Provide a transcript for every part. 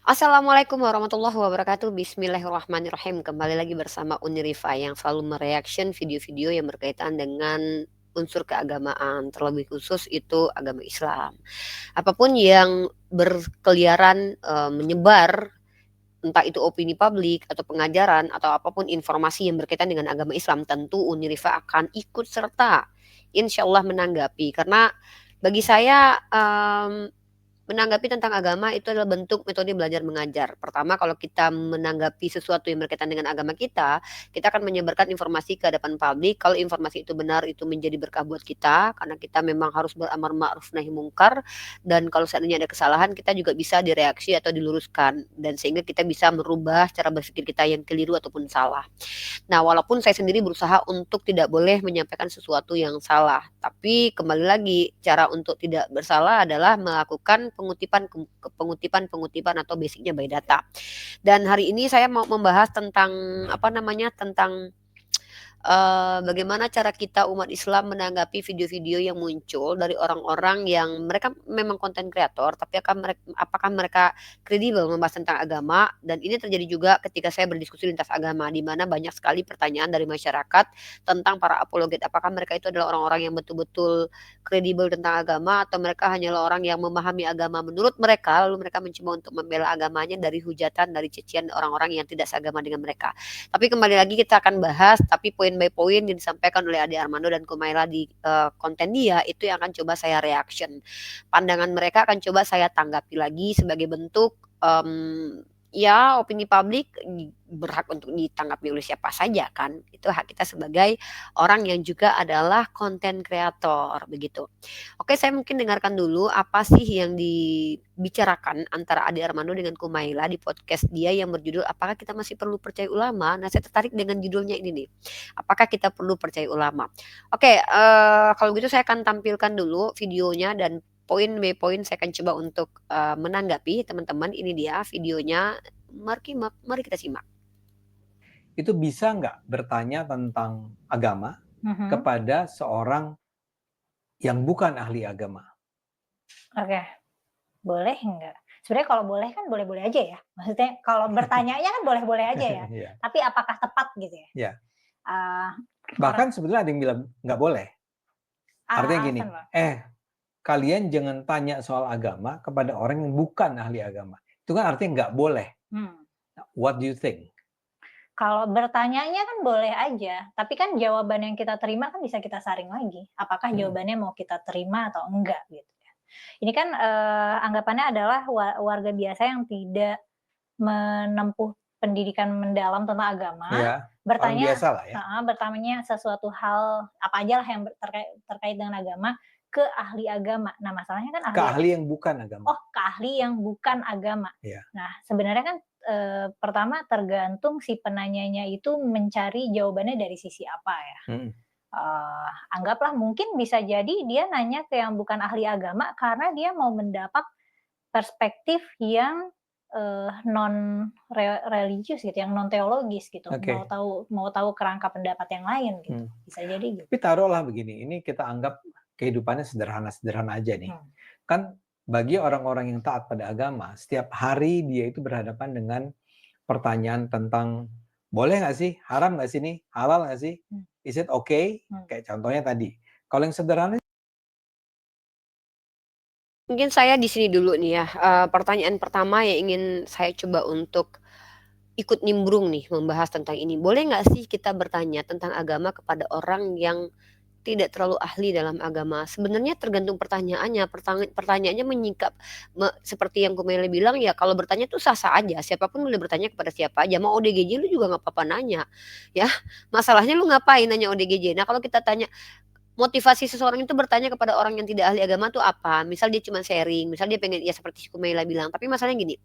Assalamualaikum warahmatullahi wabarakatuh. Bismillahirrahmanirrahim. Kembali lagi bersama Unirifa yang selalu mereaction video-video yang berkaitan dengan unsur keagamaan, terlebih khusus itu agama Islam. Apapun yang berkeliaran menyebar, entah itu opini publik atau pengajaran atau apapun informasi yang berkaitan dengan agama Islam, tentu Unirifa akan ikut serta insya Allah menanggapi. Karena bagi saya menanggapi tentang agama itu adalah bentuk metode belajar mengajar. Pertama, kalau kita menanggapi sesuatu yang berkaitan dengan agama kita akan menyebarkan informasi ke hadapan publik. Kalau informasi itu benar, itu menjadi berkah buat kita, karena kita memang harus beramar ma'ruf nahi mungkar. Dan kalau seandainya ada kesalahan, kita juga bisa direaksi atau diluruskan. Dan sehingga kita bisa merubah cara berpikir kita yang keliru ataupun salah. Nah, walaupun saya sendiri berusaha untuk tidak boleh menyampaikan sesuatu yang salah, tapi kembali lagi cara untuk tidak bersalah adalah melakukan pengutipan atau basicnya by data. Dan hari ini saya mau membahas tentang apa namanya tentang bagaimana cara kita umat Islam menanggapi video-video yang muncul dari orang-orang yang mereka memang konten kreator, tapi apakah mereka kredibel membahas tentang agama. Dan ini terjadi juga ketika saya berdiskusi lintas agama, di mana banyak sekali pertanyaan dari masyarakat tentang para apologet. Apakah mereka itu adalah orang-orang yang betul-betul kredibel tentang agama, atau mereka hanyalah orang yang memahami agama menurut mereka, lalu mereka mencoba untuk membela agamanya dari hujatan, dari cacian orang-orang yang tidak seagama dengan mereka. Tapi kembali lagi kita akan bahas, tapi poin by poin yang disampaikan oleh Ade Armando dan Kumaila di konten dia itu yang akan coba saya reaction. Pandangan mereka akan coba saya tanggapi lagi sebagai bentuk ya opini publik berhak untuk ditanggapi oleh siapa saja kan. Itu hak kita sebagai orang yang juga adalah konten kreator begitu. Oke, saya mungkin dengarkan dulu apa sih yang dibicarakan antara Ade Armando dengan Kumaila di podcast dia yang berjudul Apakah Kita Masih Perlu Percaya Ulama? Nah, saya tertarik dengan judulnya ini nih. Apakah kita perlu percaya ulama? Oke, kalau gitu saya akan tampilkan dulu videonya dan poin by poin saya akan coba untuk menanggapi teman-teman. Ini dia videonya. Mari kita simak. Itu bisa nggak bertanya tentang agama kepada seorang yang bukan ahli agama? Oke, boleh nggak? Sebenarnya kalau boleh kan boleh-boleh aja ya. Maksudnya kalau bertanyanya kan boleh-boleh aja ya. Iya. Tapi apakah tepat gitu ya? Iya. Uh, Bahkan sebetulnya ada yang bilang nggak boleh. Artinya gini, kalian jangan tanya soal agama kepada orang yang bukan ahli agama. Itu kan artinya nggak boleh. What do you think? Kalau bertanyanya kan boleh aja, tapi kan jawaban yang kita terima kan bisa kita saring lagi. Apakah jawabannya mau kita terima atau enggak gitu ya. Ini kan anggapannya adalah warga biasa yang tidak menempuh pendidikan mendalam tentang agama, bertanya sesuatu hal apa aja lah yang terkait dengan agama ke ahli agama. Nah, masalahnya kan ke ahli yang bukan agama. Ke ahli yang bukan agama. Nah, sebenarnya kan pertama tergantung si penanyanya itu mencari jawabannya dari sisi apa ya. Anggaplah mungkin bisa jadi dia nanya ke yang bukan ahli agama karena dia mau mendapat perspektif yang non religius gitu, yang non teologis gitu. Mau tahu kerangka pendapat yang lain gitu. Bisa jadi gitu. Tapi taruhlah begini, ini kita anggap kehidupannya sederhana-sederhana aja nih. Kan bagi orang-orang yang taat pada agama, setiap hari dia itu berhadapan dengan pertanyaan tentang boleh nggak sih, haram nggak sih nih, halal nggak sih, is it okay? Kayak contohnya tadi. Kalau yang sederhana Mungkin saya di sini dulu nih ya. Pertanyaan pertama yang ingin saya coba untuk ikut nimbrung nih membahas tentang ini. Boleh nggak sih kita bertanya tentang agama kepada orang yang tidak terlalu ahli dalam agama? Sebenarnya tergantung pertanyaannya. Pertanyaannya menyingkap seperti yang Kumele bilang ya. Kalau bertanya tuh sah-sah aja. Siapapun boleh bertanya kepada siapa aja. Mau ODGJ lu juga nggak apa-apa nanya, ya. Masalahnya lu ngapain nanya ODGJ? Nah, kalau kita tanya motivasi seseorang itu bertanya kepada orang yang tidak ahli agama tuh apa? Misal dia cuma sharing, misal dia pengen ya seperti si Kumaila bilang. Tapi masalahnya gini,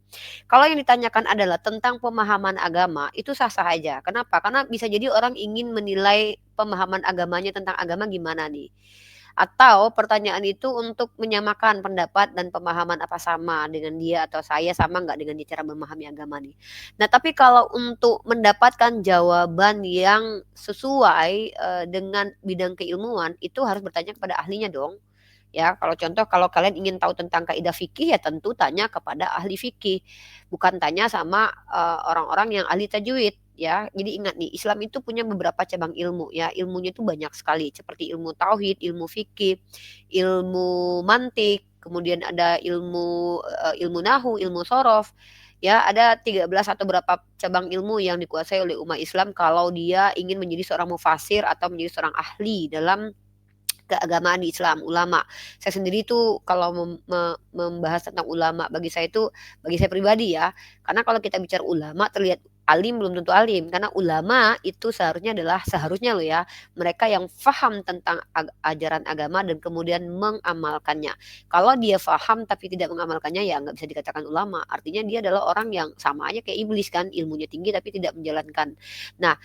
kalau yang ditanyakan adalah tentang pemahaman agama, itu sah-sah aja. Kenapa? Karena bisa jadi orang ingin menilai pemahaman agamanya tentang agama gimana nih. Atau pertanyaan itu untuk menyamakan pendapat dan pemahaman apa sama dengan dia atau saya sama nggak dengan dia cara memahami agama nih. Nah, tapi kalau untuk mendapatkan jawaban yang sesuai dengan bidang keilmuan itu harus bertanya kepada ahlinya dong. Ya, kalau contoh kalau kalian ingin tahu tentang kaidah fikih ya tentu tanya kepada ahli fikih, bukan tanya sama, orang-orang yang ahli tajwid ya. Jadi ingat nih, Islam itu punya beberapa cabang ilmu ya, ilmunya itu banyak sekali seperti ilmu tauhid, ilmu fikih, ilmu mantik, kemudian ada ilmu nahwu, ilmu shorof, ya ada 13 atau berapa cabang ilmu yang dikuasai oleh umat Islam kalau dia ingin menjadi seorang mufasir atau menjadi seorang ahli dalam keagamaan di Islam, ulama. Saya sendiri itu kalau membahas tentang ulama bagi saya pribadi ya, karena kalau kita bicara ulama terlihat alim belum tentu alim, karena ulama itu seharusnya loh ya, mereka yang faham tentang ajaran agama dan kemudian mengamalkannya. Kalau dia faham tapi tidak mengamalkannya ya nggak bisa dikatakan ulama, artinya dia adalah orang yang sama aja kayak iblis kan, ilmunya tinggi tapi tidak menjalankan. Nah,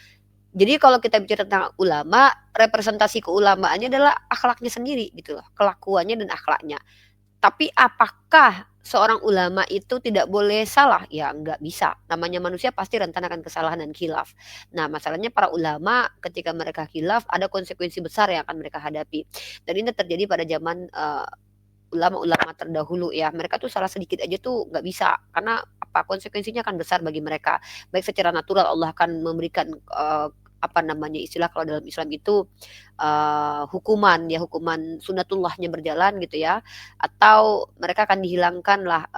jadi kalau kita bicara tentang ulama, representasi keulamaannya adalah akhlaknya sendiri gitu loh, kelakuannya dan akhlaknya. Tapi apakah seorang ulama itu tidak boleh salah? Ya nggak bisa, namanya manusia pasti rentan akan kesalahan dan khilaf. Nah masalahnya para ulama ketika mereka khilaf ada konsekuensi besar yang akan mereka hadapi. Dan ini terjadi pada zaman, ulama-ulama terdahulu ya, mereka tuh salah sedikit aja tuh nggak bisa, karena apa, konsekuensinya akan besar bagi mereka. Baik secara natural Allah akan memberikan, apa namanya, istilah kalau dalam Islam itu, hukuman ya, hukuman sunatullahnya berjalan gitu ya, atau mereka akan dihilangkan lah,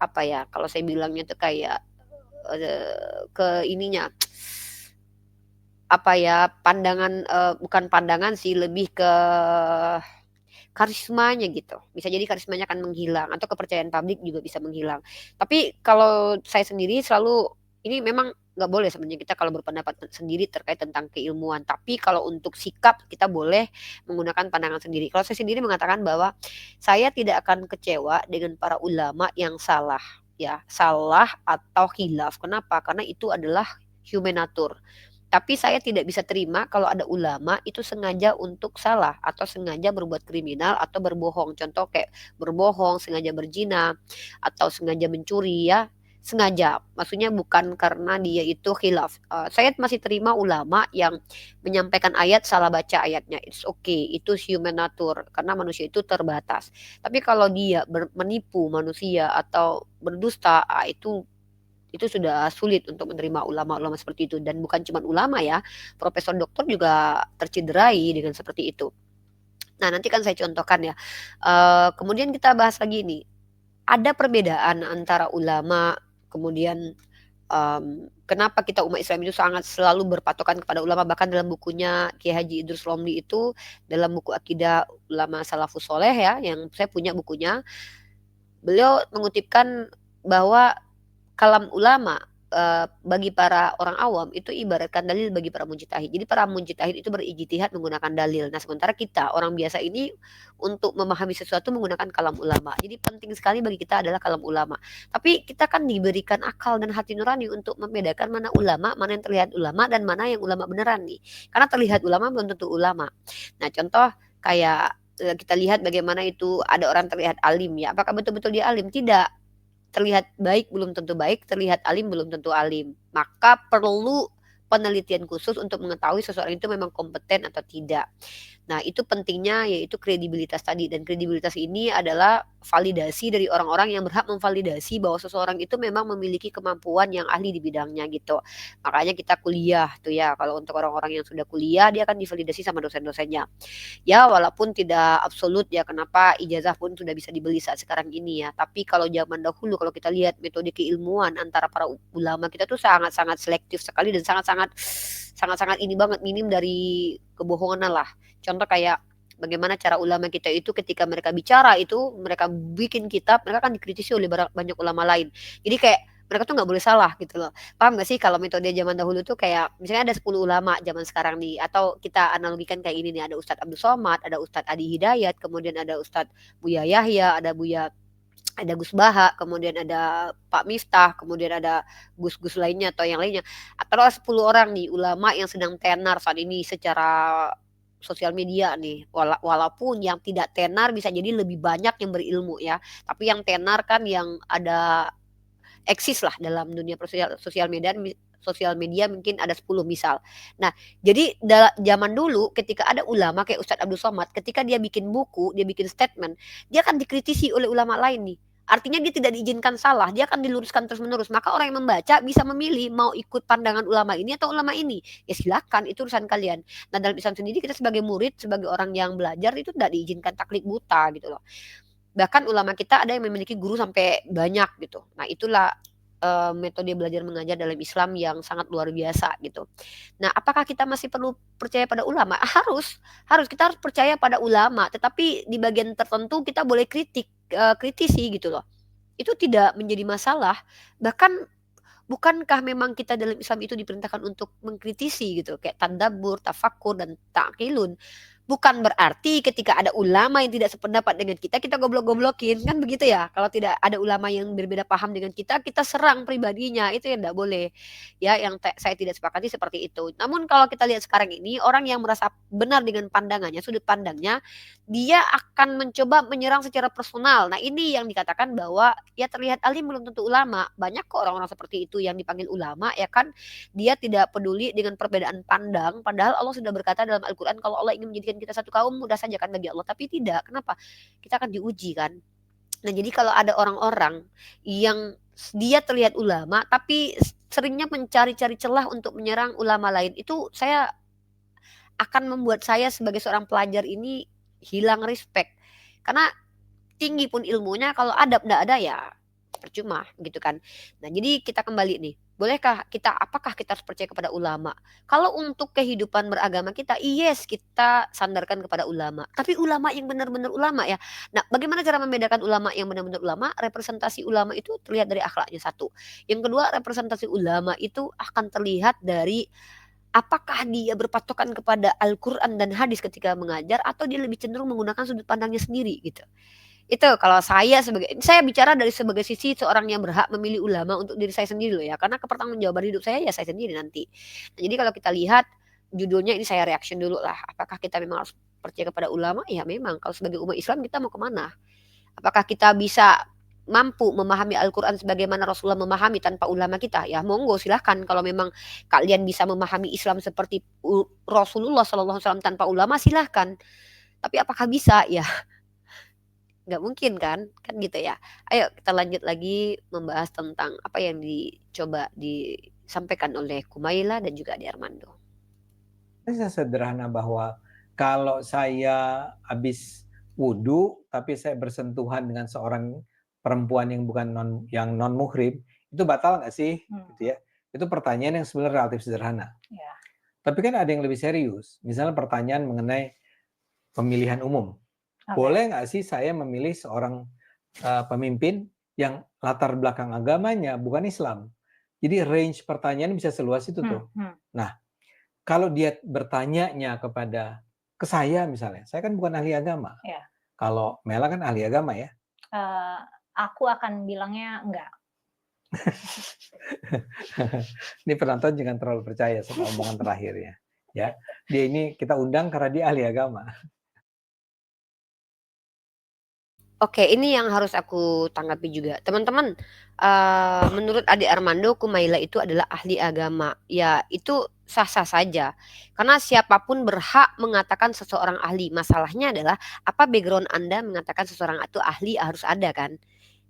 apa ya, kalau saya bilangnya tuh kayak, ke ininya, apa ya, pandangan, bukan pandangan sih, lebih ke karismanya gitu, bisa jadi karismanya akan menghilang atau kepercayaan publik juga bisa menghilang. Tapi kalau saya sendiri selalu ini memang nggak boleh sebenarnya kita kalau berpendapat sendiri terkait tentang keilmuan, tapi kalau untuk sikap kita boleh menggunakan pandangan sendiri. Kalau saya sendiri mengatakan bahwa saya tidak akan kecewa dengan para ulama yang salah, ya, salah atau khilaf. Kenapa? Karena itu adalah human nature. Tapi saya tidak bisa terima kalau ada ulama itu sengaja untuk salah atau sengaja berbuat kriminal atau berbohong. Contoh kayak berbohong, sengaja berzina, atau sengaja mencuri ya, sengaja. Maksudnya bukan karena dia itu khilaf. Saya masih terima ulama yang menyampaikan ayat salah baca ayatnya, it's okay, itu human nature karena manusia itu terbatas. Tapi kalau dia menipu manusia atau berdusta, itu sudah sulit untuk menerima ulama-ulama seperti itu dan bukan cuma ulama ya, profesor doktor juga tercederai dengan seperti itu. Nah, nanti kan saya contohkan ya, kemudian kita bahas lagi nih, ada perbedaan antara ulama, kemudian, kenapa kita umat Islam itu sangat selalu berpatokan kepada ulama, bahkan dalam bukunya Kiai Haji Idrus Romli itu, dalam buku Akidah Ulama Salafus Shaleh ya, yang saya punya bukunya, beliau mengutipkan bahwa kalam ulama, bagi para orang awam itu ibaratkan dalil bagi para mujtahid. Jadi para mujtahid itu berijtihad menggunakan dalil. Nah, sementara kita orang biasa ini untuk memahami sesuatu menggunakan kalam ulama. Jadi penting sekali bagi kita adalah kalam ulama. Tapi kita kan diberikan akal dan hati nurani untuk membedakan mana ulama, mana yang terlihat ulama dan mana yang ulama beneran nih. Karena terlihat ulama belum tentu ulama. Nah, contoh kayak, kita lihat bagaimana itu ada orang terlihat alim ya, apakah betul-betul dia alim? Tidak. Terlihat baik belum tentu baik, terlihat alim belum tentu alim. Maka perlu penelitian khusus untuk mengetahui seseorang itu memang kompeten atau tidak. Nah, itu pentingnya yaitu kredibilitas tadi dan kredibilitas ini adalah validasi dari orang-orang yang berhak memvalidasi bahwa seseorang itu memang memiliki kemampuan yang ahli di bidangnya gitu. Makanya kita kuliah tuh ya, kalau untuk orang-orang yang sudah kuliah dia akan divalidasi sama dosen-dosennya. Ya walaupun tidak absolut ya, kenapa ijazah pun sudah bisa dibeli saat sekarang ini ya. Tapi kalau zaman dahulu kalau kita lihat metode keilmuan antara para ulama kita tuh sangat-sangat selektif sekali dan sangat-sangat ini banget, minim dari kebohongan lah. Contoh kayak bagaimana cara ulama kita itu ketika mereka bicara itu, mereka bikin kitab, mereka kan dikritisi oleh banyak ulama lain. Jadi kayak mereka tuh nggak boleh salah gitu loh. Paham nggak sih kalau metode zaman dahulu tuh kayak misalnya ada 10 ulama zaman sekarang nih, atau kita analogikan kayak ini nih, ada Ustadz Abdul Somad, ada Ustadz Adi Hidayat, kemudian ada Ustadz Buya Yahya, ada Gus Baha, kemudian ada Pak Miftah, kemudian ada Gus-Gus lainnya atau yang lainnya. Atau 10 orang nih ulama yang sedang tenar saat ini secara sosial media nih. Walaupun yang tidak tenar bisa jadi lebih banyak yang berilmu ya. Tapi yang tenar kan yang ada eksis lah dalam dunia sosial media sosial media mungkin ada 10 misal. Nah, jadi zaman dulu ketika ada ulama kayak Ustadz Abdul Somad, ketika dia bikin buku, dia bikin statement, dia akan dikritisi oleh ulama lain nih. Artinya dia tidak diizinkan salah, dia akan diluruskan terus-menerus. Maka orang yang membaca bisa memilih mau ikut pandangan ulama ini atau ulama ini. Ya silakan, itu urusan kalian. Nah, dalam Islam sendiri kita sebagai murid, sebagai orang yang belajar itu tidak diizinkan taklid buta gitu loh. Bahkan ulama kita ada yang memiliki guru sampai banyak gitu. Nah, itulah metode belajar mengajar dalam Islam yang sangat luar biasa gitu. Nah, apakah kita masih perlu percaya pada ulama? Harus, kita harus percaya pada ulama, tetapi di bagian tertentu kita boleh kritisi gitu loh. Itu tidak menjadi masalah. Bahkan bukankah memang kita dalam Islam itu diperintahkan untuk mengkritisi gitu, kayak tadabbur, tafakkur dan ta'qilun. Bukan berarti ketika ada ulama yang tidak sependapat dengan kita goblok-goblokin, kan begitu ya? Kalau tidak ada ulama yang berbeda paham dengan kita serang pribadinya, itu yang tidak boleh. Ya, yang saya tidak sepakati seperti itu. Namun kalau kita lihat sekarang ini, orang yang merasa benar dengan pandangannya, sudut pandangnya, dia akan mencoba menyerang secara personal. Nah, ini yang dikatakan bahwa ya terlihat alim belum tentu ulama. Banyak kok orang-orang seperti itu yang dipanggil ulama, ya kan? Dia tidak peduli dengan perbedaan pandang, padahal Allah sudah berkata dalam Al-Quran kalau Allah ingin menjadikan kita satu kaum mudah saja kan bagi Allah, tapi tidak. Kenapa? Kita akan diuji kan. Nah, jadi kalau ada orang-orang yang dia terlihat ulama tapi seringnya mencari-cari celah untuk menyerang ulama lain, itu saya akan membuat saya sebagai seorang pelajar ini hilang respect. Karena tinggi pun ilmunya kalau adab enggak ada ya percuma gitu kan. Nah, jadi kita kembali nih. Apakah kita harus percaya kepada ulama? Kalau untuk kehidupan beragama kita, yes, kita sandarkan kepada ulama. Tapi ulama yang benar-benar ulama ya. Nah, bagaimana cara membedakan ulama yang benar-benar ulama? Representasi ulama itu terlihat dari akhlaknya satu. Yang kedua, representasi ulama itu akan terlihat dari apakah dia berpatokan kepada Al-Quran dan hadis ketika mengajar atau dia lebih cenderung menggunakan sudut pandangnya sendiri gitu. Itu kalau saya bicara dari sebagai sisi seorang yang berhak memilih ulama untuk diri saya sendiri loh ya, karena kepertanggungjawaban hidup saya ya saya sendiri nanti. Nah, jadi kalau kita lihat judulnya ini saya reaction dulu lah, apakah kita memang harus percaya kepada ulama? Ya memang, kalau sebagai umat Islam kita mau kemana? Apakah kita bisa mampu memahami Al-Quran sebagaimana Rasulullah memahami tanpa ulama kita? Ya monggo silahkan, kalau memang kalian bisa memahami Islam seperti Rasulullah SAW tanpa ulama silahkan. Tapi apakah bisa? Ya nggak mungkin kan gitu ya. Ayo kita lanjut lagi membahas tentang apa yang dicoba disampaikan oleh Kumaila dan juga Ade Armando. Sederhana bahwa kalau saya habis wudhu tapi saya bersentuhan dengan seorang perempuan yang bukan non muhrim, itu batal nggak sih? Gitu ya. Itu pertanyaan yang sebenarnya relatif sederhana. Ya. Tapi kan ada yang lebih serius. Misalnya pertanyaan mengenai pemilihan umum. Boleh nggak sih saya memilih seorang pemimpin yang latar belakang agamanya bukan Islam? Jadi range pertanyaan bisa seluas itu tuh. Nah, kalau dia bertanyanya ke saya misalnya, saya kan bukan ahli agama. Ya. Kalau Mela kan ahli agama ya? Aku akan bilangnya enggak. Ini penonton jangan terlalu percaya sama omongan terakhirnya. Ya, dia ini kita undang karena dia ahli agama. Oke, ini yang harus aku tanggapi juga. Teman-teman, menurut Ade Armando, Kumaila itu adalah ahli agama. Ya, itu sah-sah saja. Karena siapapun berhak mengatakan seseorang ahli. Masalahnya adalah, apa background Anda mengatakan seseorang itu ahli harus ada kan?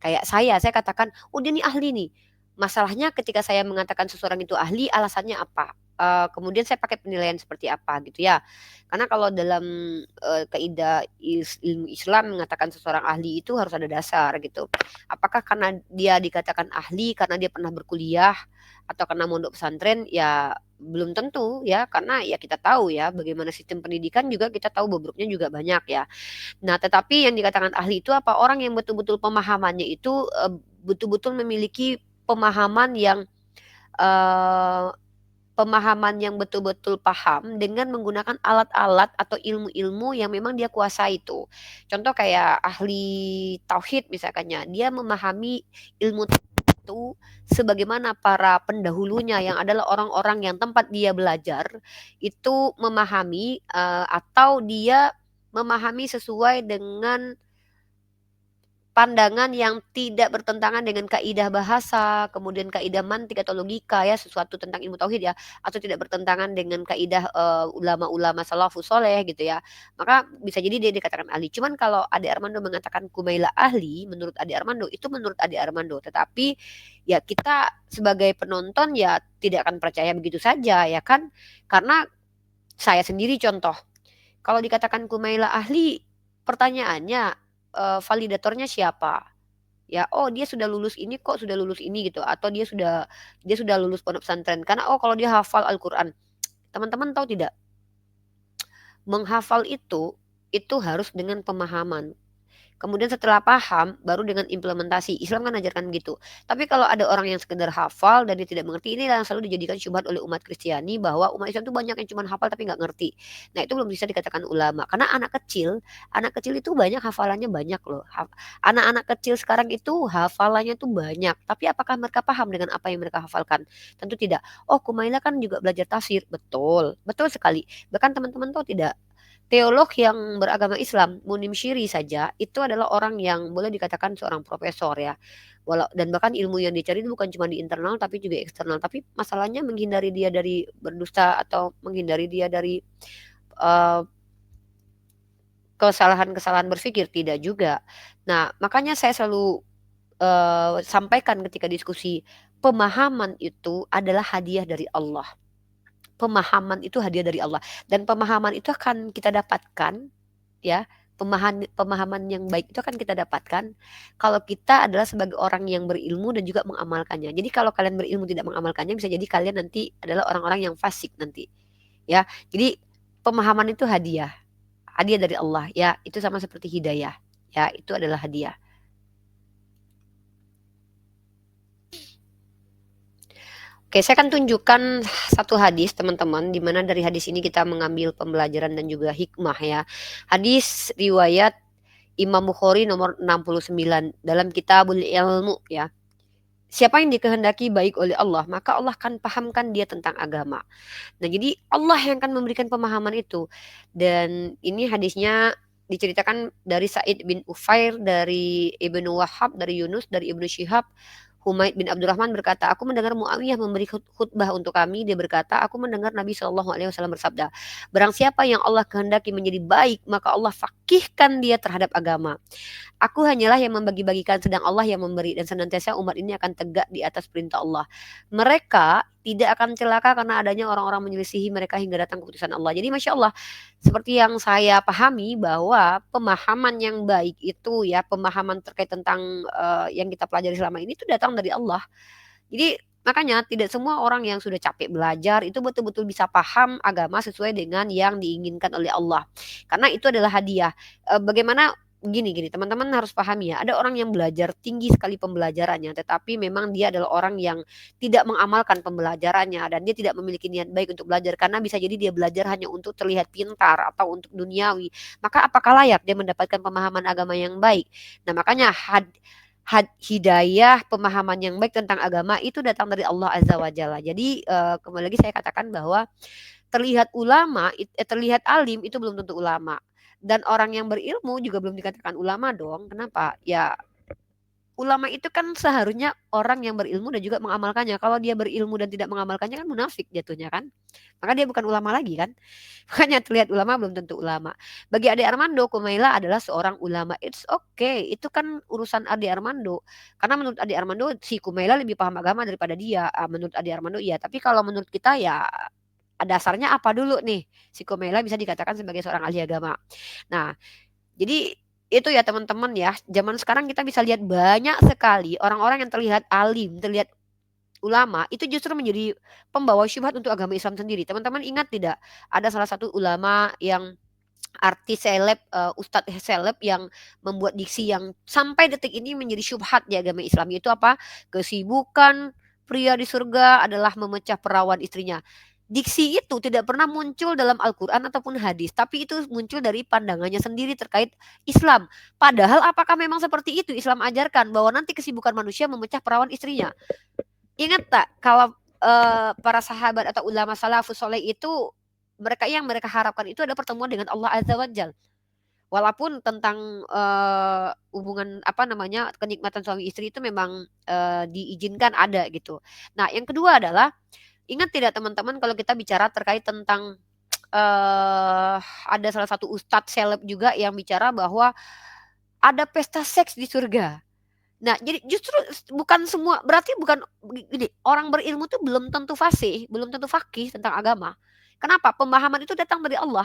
Kayak saya katakan, oh dia nih ahli nih. Masalahnya ketika saya mengatakan seseorang itu ahli, alasannya apa? Kemudian saya pakai penilaian seperti apa gitu ya. Karena kalau dalam kaidah ilmu Islam mengatakan seseorang ahli itu harus ada dasar gitu. Apakah karena dia dikatakan ahli karena dia pernah berkuliah atau karena mondok pesantren? Ya belum tentu ya, karena ya kita tahu ya bagaimana sistem pendidikan juga kita tahu bobroknya juga banyak ya. Nah, tetapi yang dikatakan ahli itu apa? Orang yang betul-betul pemahamannya itu betul-betul memiliki pemahaman yang betul-betul paham dengan menggunakan alat-alat atau ilmu-ilmu yang memang dia kuasai itu. Contoh kayak ahli tauhid misalkannya, dia memahami ilmu itu sebagaimana para pendahulunya yang adalah orang-orang yang tempat dia belajar itu memahami atau dia memahami sesuai dengan pandangan yang tidak bertentangan dengan kaidah bahasa, kemudian kaidah mantik atau logika ya, sesuatu tentang ilmu tauhid ya, atau tidak bertentangan dengan kaidah ulama-ulama salafus soleh gitu ya, maka bisa jadi dia dikatakan ahli. Cuman kalau Ade Armando mengatakan Kumaila ahli, menurut Ade Armando itu menurut Ade Armando, tetapi ya kita sebagai penonton ya tidak akan percaya begitu saja ya kan, karena saya sendiri contoh, kalau dikatakan Kumaila ahli, pertanyaannya validatornya siapa? Ya, oh dia sudah lulus ini kok, sudah lulus ini gitu, atau dia sudah lulus pondok pesantren. Karena oh kalau dia hafal Al-Qur'an. Teman-teman tahu tidak? Menghafal itu harus dengan pemahaman. Kemudian setelah paham, baru dengan implementasi. Islam kan ajarkan gitu. Tapi kalau ada orang yang sekedar hafal dan dia tidak mengerti, ini yang selalu dijadikan syubhat oleh umat Kristiani bahwa umat Islam itu banyak yang cuma hafal tapi nggak ngerti. Nah itu belum bisa dikatakan ulama. Karena anak kecil itu banyak hafalannya banyak loh. Anak-anak kecil sekarang itu hafalannya tuh banyak. Tapi apakah mereka paham dengan apa yang mereka hafalkan? Tentu tidak. Oh Kumaila kan juga belajar tafsir. Betul, betul sekali. Bahkan teman-teman tahu tidak? Teolog yang beragama Islam, Munim Syiri saja, itu adalah orang yang boleh dikatakan seorang profesor ya. Dan bahkan ilmu yang dicari itu bukan cuma di internal tapi juga eksternal. Tapi masalahnya menghindari dia dari berdusta atau menghindari dia dari uh, kesalahan-kesalahan berpikir, tidak juga. Nah, makanya saya selalu sampaikan ketika diskusi, pemahaman itu adalah hadiah dari Allah. Pemahaman itu hadiah dari Allah, dan pemahaman itu akan kita dapatkan ya, pemahaman yang baik itu akan kita dapatkan kalau kita adalah sebagai orang yang berilmu dan juga mengamalkannya. Jadi kalau kalian berilmu tidak mengamalkannya, bisa jadi kalian nanti adalah orang-orang yang fasik nanti ya. Jadi pemahaman itu hadiah dari Allah ya, itu sama seperti hidayah ya, itu adalah hadiah. Oke, saya akan tunjukkan satu hadis teman-teman, di mana dari hadis ini kita mengambil pembelajaran dan juga hikmah ya. Hadis riwayat Imam Bukhari nomor 69 dalam Kitabul Ilmu ya. Siapa yang dikehendaki baik oleh Allah, maka Allah akan pahamkan dia tentang agama. Nah, jadi Allah yang akan memberikan pemahaman itu. Dan ini hadisnya diceritakan dari Sa'id bin Ufair, dari Ibnu Wahab, dari Yunus, dari Ibnu Syihab. Humaid bin Abdurrahman berkata, aku mendengar Muawiyah memberi khutbah untuk kami. Dia berkata, aku mendengar Nabi SAW bersabda, barang siapa yang Allah kehendaki menjadi baik, maka Allah fakihkan dia terhadap agama. Aku hanyalah yang membagi-bagikan, sedang Allah yang memberi, dan senantiasa umat ini akan tegak di atas perintah Allah. Mereka tidak akan celaka karena adanya orang-orang menyelisihi mereka hingga datang keputusan Allah. Jadi Masya Allah, seperti yang saya pahami bahwa pemahaman yang baik itu ya, pemahaman terkait tentang yang kita pelajari selama ini itu datang dari Allah. Jadi makanya tidak semua orang yang sudah capek belajar itu betul-betul bisa paham agama sesuai dengan yang diinginkan oleh Allah. Karena itu adalah hadiah. Bagaimana gini teman-teman harus pahami ya, ada orang yang belajar tinggi sekali pembelajarannya, tetapi memang dia adalah orang yang tidak mengamalkan pembelajarannya dan dia tidak memiliki niat baik untuk belajar, karena bisa jadi dia belajar hanya untuk terlihat pintar atau untuk duniawi. Maka apakah layak dia mendapatkan pemahaman agama yang baik? Nah makanya hidayah, pemahaman yang baik tentang agama itu datang dari Allah Azza wa Jalla. Jadi kembali lagi saya katakan bahwa terlihat ulama, terlihat alim itu belum tentu ulama. Dan orang yang berilmu juga belum dikatakan ulama dong. Kenapa? Ya ulama itu kan seharusnya orang yang berilmu dan juga mengamalkannya. Kalau dia berilmu dan tidak mengamalkannya kan munafik jatuhnya kan. Maka dia bukan ulama lagi kan. Makanya terlihat ulama belum tentu ulama. Bagi Ade Armando, Kumaila adalah seorang ulama. It's okay. Itu kan urusan Ade Armando. Karena menurut Ade Armando si Kumaila lebih paham agama daripada dia. Menurut Ade Armando iya. Tapi kalau menurut kita ya dasarnya apa dulu nih si Kumaila bisa dikatakan sebagai seorang ahli agama. Nah, jadi itu ya teman-teman ya, zaman sekarang kita bisa lihat banyak sekali orang-orang yang terlihat alim, terlihat ulama, itu justru menjadi pembawa syubhat untuk agama Islam sendiri. Teman-teman ingat tidak, ada salah satu ulama yang artis seleb, ustadz seleb yang membuat diksi yang sampai detik ini menjadi syubhat di agama Islam, yaitu apa? Kesibukan pria di surga adalah memecah perawan istrinya. Diksi itu tidak pernah muncul dalam Al-Quran ataupun hadis, tapi itu muncul dari pandangannya sendiri terkait Islam. Padahal apakah memang seperti itu Islam ajarkan bahwa nanti kesibukan manusia memecah perawan istrinya? Ingat tak kalau para sahabat atau ulama salafus soleh itu mereka yang mereka harapkan itu ada pertemuan dengan Allah Azza wa Jalla. Walaupun tentang, hubungan kenikmatan suami istri itu memang, diizinkan ada gitu. Nah yang kedua adalah, ingat tidak teman-teman kalau kita bicara terkait tentang, ada salah satu ustadz seleb juga yang bicara bahwa ada pesta seks di surga. Nah, jadi justru bukan semua berarti bukan gini, orang berilmu tuh belum tentu fasih, belum tentu faqih tentang agama. Kenapa? Pemahaman itu datang dari Allah.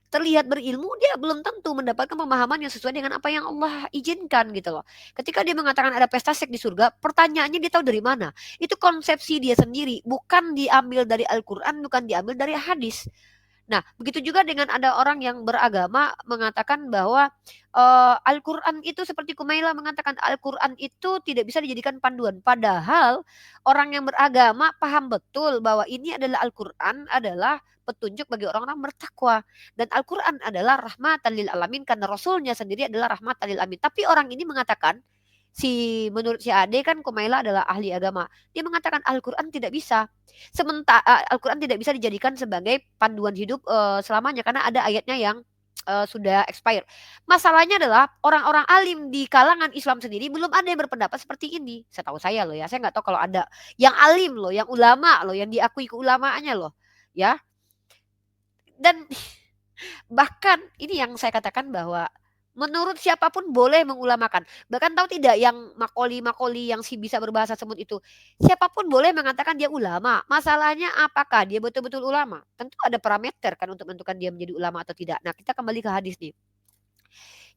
Terlihat berilmu, dia belum tentu mendapatkan pemahaman yang sesuai dengan apa yang Allah izinkan gitu loh. Ketika dia mengatakan ada pesta seks di surga, pertanyaannya dia tahu dari mana? Itu konsepsi dia sendiri, bukan diambil dari Al-Quran, bukan diambil dari hadis. Nah, begitu juga dengan ada orang yang beragama mengatakan bahwa, Al-Quran itu seperti Kumaila mengatakan, Al-Quran itu tidak bisa dijadikan panduan. Padahal orang yang beragama paham betul bahwa ini adalah Al-Quran adalah petunjuk bagi orang-orang bertakwa. Dan Al-Quran adalah rahmatan lil alamin karena Rasulnya sendiri adalah rahmatan lil alamin. Tapi orang ini mengatakan, menurut si Ade kan Kumaila adalah ahli agama. Dia mengatakan Al-Quran tidak bisa. Al-Quran tidak bisa dijadikan sebagai panduan hidup, selamanya karena ada ayatnya yang, sudah expired. Masalahnya adalah orang-orang alim di kalangan Islam sendiri belum ada yang berpendapat seperti ini. Setahu saya loh ya, saya nggak tahu kalau ada yang alim loh, yang ulama loh, yang diakui keulamaannya loh, ya. Dan bahkan ini yang saya katakan bahwa menurut siapapun boleh mengulamakan. Bahkan tahu tidak yang makoli-makoli yang bisa berbahasa semut itu, siapapun boleh mengatakan dia ulama. Masalahnya apakah dia betul-betul ulama? Tentu ada parameter kan untuk menentukan dia menjadi ulama atau tidak. Nah, kita kembali ke hadis nih.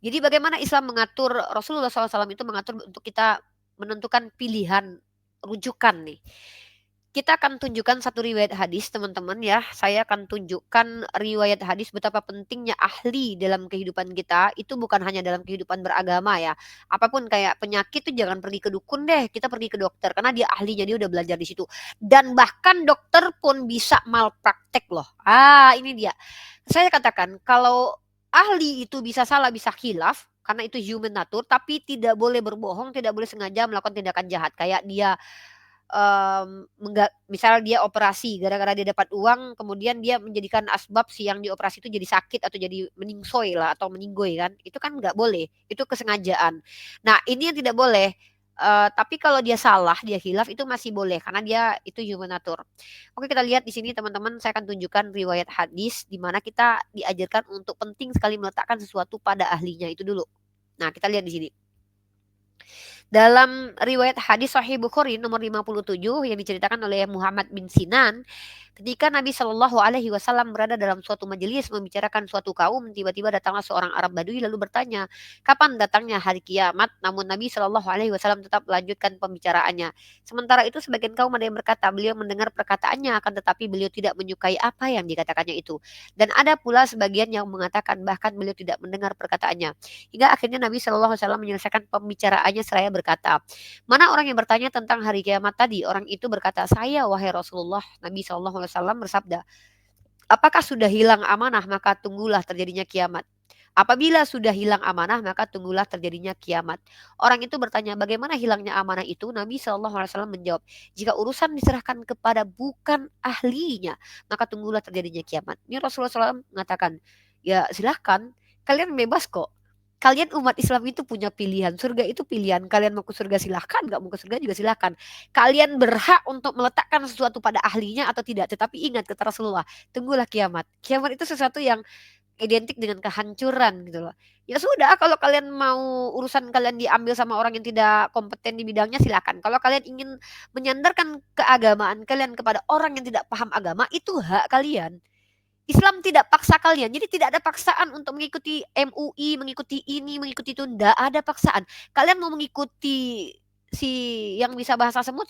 Jadi bagaimana Islam mengatur, Rasulullah SAW itu mengatur untuk kita menentukan pilihan rujukan nih. Kita akan tunjukkan satu riwayat hadis teman-teman ya. Saya akan tunjukkan riwayat hadis betapa pentingnya ahli dalam kehidupan kita. Itu bukan hanya dalam kehidupan beragama ya. Apapun kayak penyakit tuh jangan pergi ke dukun deh. Kita pergi ke dokter karena dia ahlinya, dia udah belajar di situ. Dan bahkan dokter pun bisa malpraktek loh. Ini dia. Saya katakan kalau ahli itu bisa salah, bisa khilaf karena itu human nature, tapi tidak boleh berbohong, tidak boleh sengaja melakukan tindakan jahat kayak dia misal dia operasi gara-gara dia dapat uang kemudian dia menjadikan asbab si yang dioperasi itu jadi sakit atau jadi meningsoy lah atau meninggoy kan, itu kan nggak boleh, itu kesengajaan. Nah ini yang tidak boleh, tapi kalau dia salah, dia khilaf itu masih boleh karena dia itu human nature. Oke kita lihat di sini teman-teman, saya akan tunjukkan riwayat hadis di mana kita diajarkan untuk penting sekali meletakkan sesuatu pada ahlinya itu dulu. Nah kita lihat di sini. Dalam riwayat hadis Sahih Bukhari nomor 57 yang diceritakan oleh Muhammad bin Sinan, ketika Nabi Shallallahu Alaihi Wasallam berada dalam suatu majelis membicarakan suatu kaum, tiba-tiba datanglah seorang Arab Badui lalu bertanya, kapan datangnya hari kiamat? Namun Nabi Shallallahu Alaihi Wasallam tetap melanjutkan pembicaraannya. Sementara itu sebagian kaum ada yang berkata, beliau mendengar perkataannya, akan tetapi beliau tidak menyukai apa yang dikatakannya itu. Dan ada pula sebagian yang mengatakan bahkan beliau tidak mendengar perkataannya. Hingga akhirnya Nabi Shallallahu Alaihi Wasallam menyelesaikan pembicaraannya seraya berkata, mana orang yang bertanya tentang hari kiamat tadi? Orang itu berkata, saya wahai Rasulullah. Nabi Shallallahu Alaihi Wasallam bersabda, apakah sudah hilang amanah maka tunggulah terjadinya kiamat. Apabila sudah hilang amanah maka tunggulah terjadinya kiamat. Orang itu bertanya, bagaimana hilangnya amanah itu? Nabi Shallallahu Alaihi Wasallam menjawab, jika urusan diserahkan kepada bukan ahlinya maka tunggulah terjadinya kiamat. Ini Rasulullah SAW mengatakan, ya silahkan, kalian bebas kok. Kalian umat Islam itu punya pilihan. Surga itu pilihan. Kalian mau ke surga silahkan, gak mau ke surga juga silahkan. Kalian berhak untuk meletakkan sesuatu pada ahlinya atau tidak. Tetapi ingat kata Rasulullah, tunggulah kiamat. Kiamat itu sesuatu yang identik dengan kehancuran gitu loh. Ya sudah, kalau kalian mau urusan kalian diambil sama orang yang tidak kompeten di bidangnya silakan. Kalau kalian ingin menyandarkan keagamaan kalian kepada orang yang tidak paham agama, itu hak kalian. Islam tidak paksa kalian. Jadi tidak ada paksaan untuk mengikuti MUI, mengikuti ini, mengikuti itu. Tidak ada paksaan. Kalian mau mengikuti si yang bisa bahasa semut,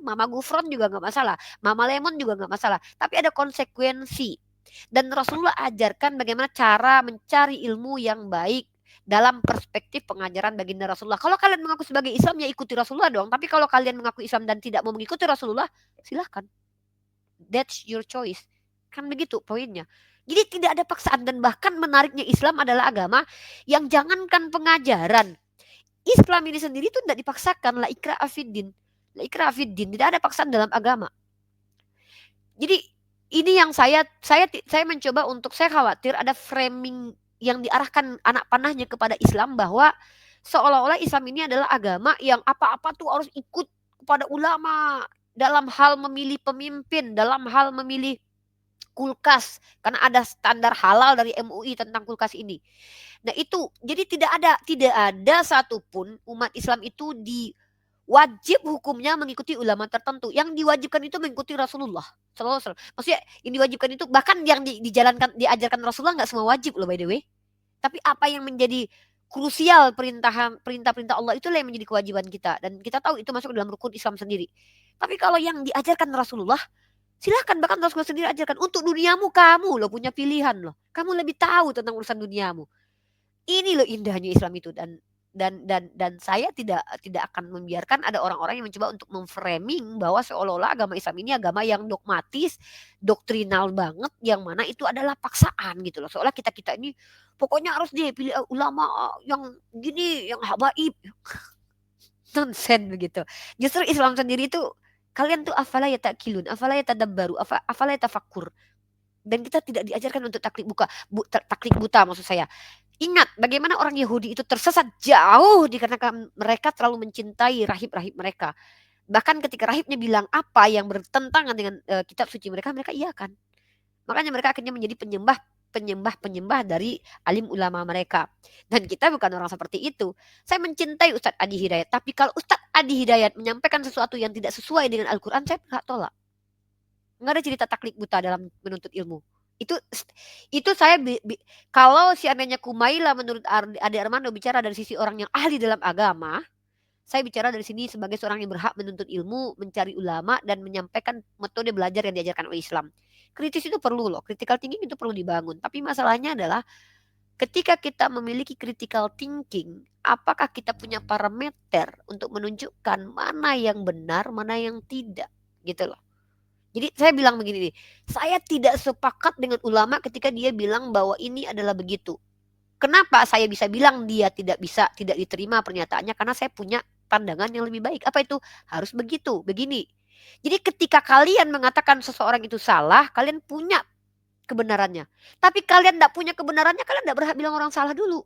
Mama Gufron juga nggak masalah. Mama Lemon juga nggak masalah. Tapi ada konsekuensi. Dan Rasulullah ajarkan bagaimana cara mencari ilmu yang baik dalam perspektif pengajaran baginda Rasulullah. Kalau kalian mengaku sebagai Islam ya ikuti Rasulullah dong. Tapi kalau kalian mengaku Islam dan tidak mau mengikuti Rasulullah, silahkan. That's your choice. Kan begitu poinnya. Jadi tidak ada paksaan dan bahkan menariknya Islam adalah agama yang jangankan pengajaran. Islam ini sendiri itu tidak dipaksakan, la ikraha fiddin. La ikraha fiddin, tidak ada paksaan dalam agama. Jadi ini yang saya mencoba untuk, saya khawatir ada framing yang diarahkan anak panahnya kepada Islam, bahwa seolah-olah Islam ini adalah agama yang apa-apa tuh harus ikut kepada ulama dalam hal memilih pemimpin, dalam hal memilih kulkas, karena ada standar halal dari MUI tentang kulkas ini. Nah itu, jadi tidak ada satupun umat Islam itu wajib hukumnya mengikuti ulama tertentu. Yang diwajibkan itu mengikuti Rasulullah Sallallahu Alaihi Wasallam. Maksudnya yang diwajibkan itu, bahkan yang dijalankan diajarkan Rasulullah nggak semua wajib loh by the way. Tapi apa yang menjadi krusial perintah-perintah Allah itulah yang menjadi kewajiban kita, dan kita tahu itu masuk dalam rukun Islam sendiri. Tapi kalau yang diajarkan Rasulullah, silahkan, bahkan Rasulullah sendiri ajarkan untuk duniamu, kamu loh punya pilihan loh. Kamu lebih tahu tentang urusan duniamu. Ini loh indahnya Islam itu, dan saya tidak akan membiarkan ada orang-orang yang mencoba untuk memframing bahwa seolah-olah agama Islam ini agama yang dogmatis, doktrinal banget, yang mana itu adalah paksaan gitu loh. Seolah kita ini pokoknya harus deh pilih ulama yang gini, yang habaib. Nonsen begitu. Justru Islam sendiri itu, kalian tuh afala yatakilun, afala yatadabbaru, afala yatafakkur. Dan kita tidak diajarkan untuk taklid buta maksud saya. Ingat bagaimana orang Yahudi itu tersesat jauh dikarenakan mereka terlalu mencintai rahib-rahib mereka. Bahkan ketika rahibnya bilang apa yang bertentangan dengan kitab suci mereka iakan. Makanya mereka akhirnya menjadi penyembah dari alim ulama mereka. Dan kita bukan orang seperti itu. Saya mencintai Ustadz Adi Hidayat, tapi kalau Ustadz Adi Hidayat menyampaikan sesuatu yang tidak sesuai dengan Al-Quran, saya berhak tolak. Nggak ada cerita taklid buta dalam menuntut ilmu. Itu saya kalau seandainya Kumaila menurut Ade Armando bicara dari sisi orang yang ahli dalam agama, saya bicara dari sini sebagai seorang yang berhak menuntut ilmu, mencari ulama, dan menyampaikan metode belajar yang diajarkan oleh Islam. Kritis itu perlu loh, critical thinking itu perlu dibangun. Tapi masalahnya adalah ketika kita memiliki critical thinking, apakah kita punya parameter untuk menunjukkan mana yang benar, mana yang tidak, gitu loh. Jadi saya bilang begini nih, saya tidak sepakat dengan ulama ketika dia bilang bahwa ini adalah begitu. Kenapa saya bisa bilang dia tidak diterima pernyataannya? Karena saya punya pandangan yang lebih baik. Apa itu? Harus begitu, begini. Jadi ketika kalian mengatakan seseorang itu salah, kalian punya kebenarannya. Tapi kalian tidak punya kebenarannya, kalian tidak berhak bilang orang salah dulu.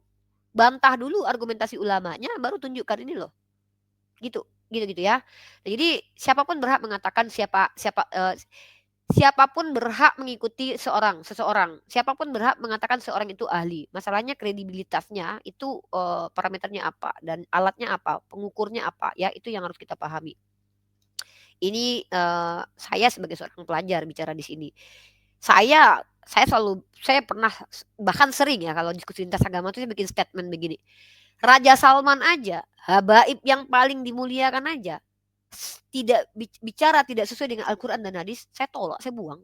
Bantah dulu argumentasi ulamanya, baru tunjukkan ini loh. Gitu ya. Nah, jadi siapapun berhak mengatakan siapapun berhak mengikuti seseorang. Siapapun berhak mengatakan seorang itu ahli. Masalahnya kredibilitasnya itu parameternya apa dan alatnya apa, pengukurnya apa, ya itu yang harus kita pahami. Ini saya sebagai seorang pelajar bicara di sini. Saya pernah, bahkan sering ya kalau diskusi lintas agama itu saya bikin statement begini. Raja Salman aja, habaib yang paling dimuliakan aja, tidak sesuai dengan Al-Quran dan hadis, saya tolak, saya buang.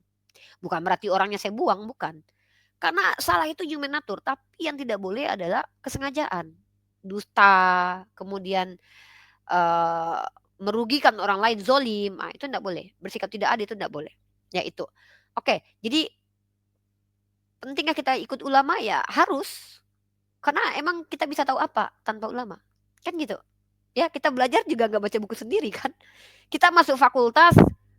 Bukan berarti orangnya saya buang, bukan. Karena salah itu human nature, tapi yang tidak boleh adalah kesengajaan. Dusta, kemudian merugikan orang lain, zolim, itu tidak boleh. Bersikap tidak adil itu tidak boleh. Ya itu. Oke, jadi pentingnya kita ikut ulama ya harus. Karena emang kita bisa tahu apa tanpa ulama. Kan gitu. Ya kita belajar juga nggak baca buku sendiri kan. Kita masuk fakultas,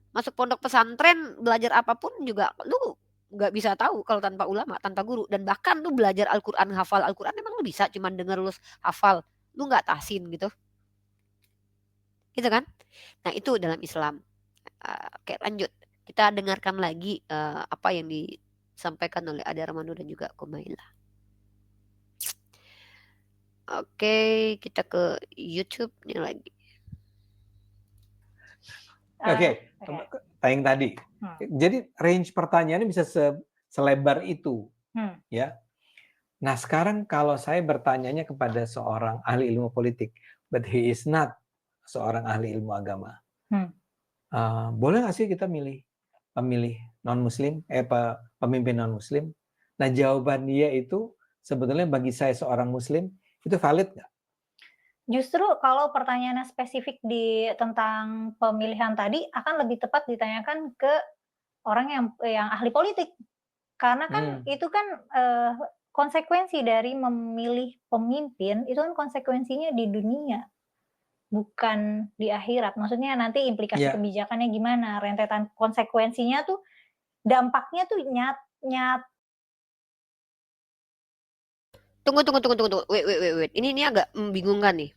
masuk pondok pesantren, belajar apapun juga lu nggak bisa tahu kalau tanpa ulama, tanpa guru. Dan bahkan lu belajar Al-Quran, hafal Al-Quran emang lu bisa cuman denger lu hafal. Lu nggak tahsin gitu. Gitu kan. Nah itu dalam Islam. Oke lanjut. Kita dengarkan lagi apa yang disampaikan oleh Ade Armando dan juga Kumaila. Oke, kita ke YouTube nih lagi. Oke. Yang tadi. Jadi range pertanyaannya bisa selebar itu, ya. Nah sekarang kalau saya bertanyanya kepada seorang ahli ilmu politik, but he is not seorang ahli ilmu agama, boleh nggak sih kita pemilih non Muslim, pemimpin non Muslim? Nah jawaban dia itu sebetulnya bagi saya seorang Muslim itu valid nggak? Justru kalau pertanyaannya spesifik tentang pemilihan tadi akan lebih tepat ditanyakan ke orang yang ahli politik. Karena kan itu kan konsekuensi dari memilih pemimpin itu kan konsekuensinya di dunia, bukan di akhirat. Maksudnya nanti implikasi kebijakannya gimana, rentetan konsekuensinya tuh dampaknya tuh nyata Tunggu. Wait. Ini agak membingungkan nih.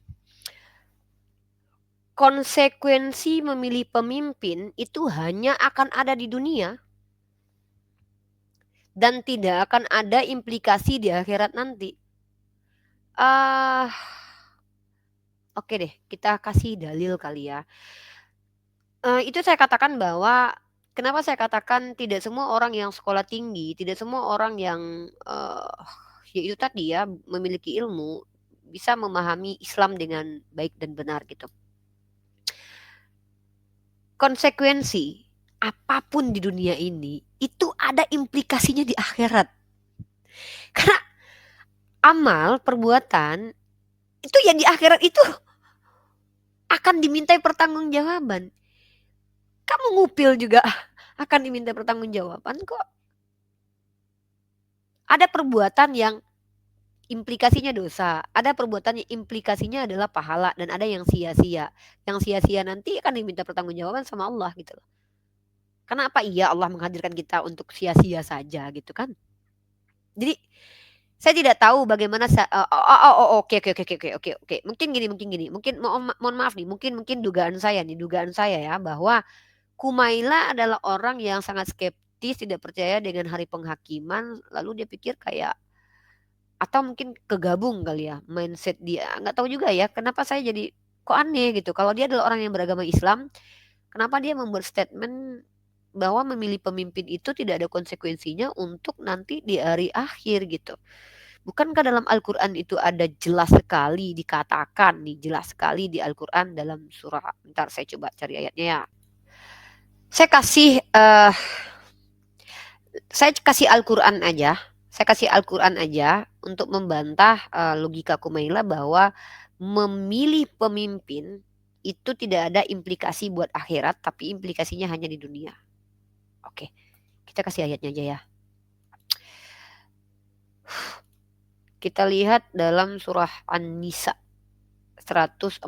Konsekuensi memilih pemimpin itu hanya akan ada di dunia dan tidak akan ada implikasi di akhirat nanti. Oke deh, kita kasih dalil kali ya. Itu saya katakan bahwa kenapa saya katakan tidak semua orang yang sekolah tinggi, tidak semua orang yang ya itu tadi ya memiliki ilmu bisa memahami Islam dengan baik dan benar gitu. Konsekuensi apapun di dunia ini itu ada implikasinya di akhirat. Karena amal, perbuatan itu yang di akhirat itu akan dimintai pertanggungjawaban. Kamu ngupil juga akan diminta pertanggungjawaban kok. Ada perbuatan yang implikasinya dosa, ada perbuatan yang implikasinya adalah pahala, dan ada yang sia-sia. Yang sia-sia nanti akan diminta pertanggungjawaban sama Allah gitu loh. Kenapa iya Allah menghadirkan kita untuk sia-sia saja gitu kan? Jadi saya tidak tahu bagaimana oke. Mungkin gini. Mohon maaf nih, mungkin dugaan saya ya bahwa Kumaila adalah orang yang sangat skeptis, tidak percaya dengan hari penghakiman, lalu dia pikir kayak atau mungkin kegabung kali ya mindset dia. Nggak tahu juga ya kenapa saya jadi kok aneh gitu. Kalau dia adalah orang yang beragama Islam, kenapa dia membuat statement bahwa memilih pemimpin itu tidak ada konsekuensinya untuk nanti di hari akhir gitu. Bukankah dalam Al-Quran itu ada jelas sekali dikatakan nih, jelas sekali di Al-Quran dalam surah, bentar saya coba cari ayatnya ya. Saya kasih Al-Quran aja. Saya kasih Al-Quran aja untuk membantah logika Kumaila bahwa memilih pemimpin itu tidak ada implikasi buat akhirat, tapi implikasinya hanya di dunia. Oke, kita kasih ayatnya aja ya. Kita lihat dalam surah An-Nisa 144.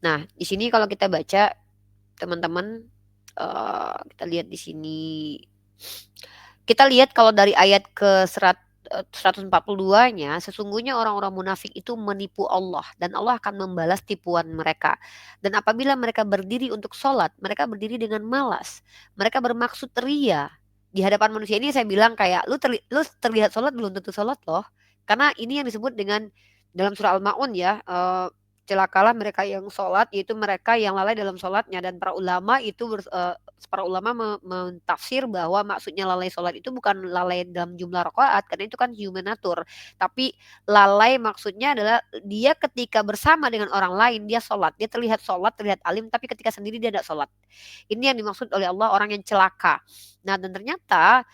Nah, di sini kalau kita baca, teman-teman, kita lihat di sini. Kita lihat kalau dari ayat ke 142-nya, sesungguhnya orang-orang munafik itu menipu Allah dan Allah akan membalas tipuan mereka. Dan apabila mereka berdiri untuk sholat, mereka berdiri dengan malas. Mereka bermaksud ria. Di hadapan manusia ini saya bilang kayak, lu terlihat sholat belum tentu sholat loh. Karena ini yang disebut dengan dalam surah Al-Ma'un ya, celakalah mereka yang sholat, yaitu mereka yang lalai dalam sholatnya. Dan para ulama mentafsir bahwa maksudnya lalai sholat itu bukan lalai dalam jumlah rakaat, karena itu kan human nature, tapi lalai maksudnya adalah dia ketika bersama dengan orang lain dia sholat, dia terlihat alim, tapi ketika sendiri dia tidak sholat. Ini yang dimaksud oleh Allah orang yang celaka. Nah, dan ternyata